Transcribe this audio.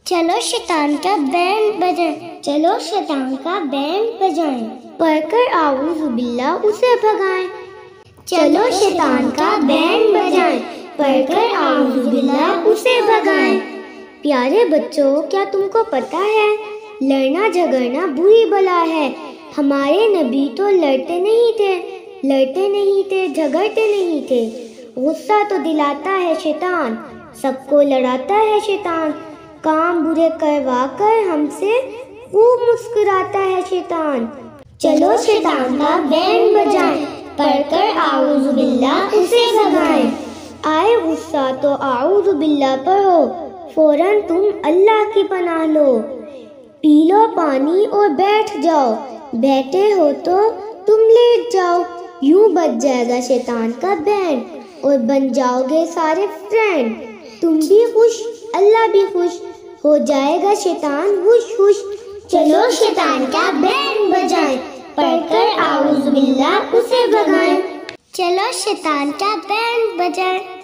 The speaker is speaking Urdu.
چلو شیطان کا بینڈ بجائیں، چلو شیطان کا بینڈ بجائیں، پڑھ کر اعوذ باللہ اسے بھگائیں۔ چلو شیطان کا بینڈ بجائیں، پڑھ کر اعوذ باللہ اسے بھگائیں۔ پیارے بچوں، کیا تم کو پتہ ہے لڑنا جھگڑنا بری بلا ہے؟ ہمارے نبی تو لڑتے نہیں تھے، جھگڑتے نہیں تھے۔ غصہ تو دلاتا ہے شیطان، سب کو لڑاتا ہے شیطان، کام برے کروا کر ہم سے خوب مسکراتا ہے شیطان۔ چلو شیطان کا بینڈ بجائیں، پڑھ کر اعوذ باللہ اسے بھگائیں۔ آئے غصہ تو اعوذ باللہ پڑھو، فوراً تم اللہ کی پناہ لو۔ پی لو پانی اور بیٹھ جاؤ، بیٹھے ہو تو تم لیٹ جاؤ، یوں بج جائے گا شیطان کا بینڈ اور بن جاؤ گے سارے فرینڈ۔ تم بھی خوش، اللہ بھی خوش، ہو جائے گا شیطان خوش خوش۔ چلو شیطان کا بینڈ بجائیں، پڑھ کر اعوذ باللہ اسے بھگائیں۔ چلو شیطان کا بینڈ بجائیں۔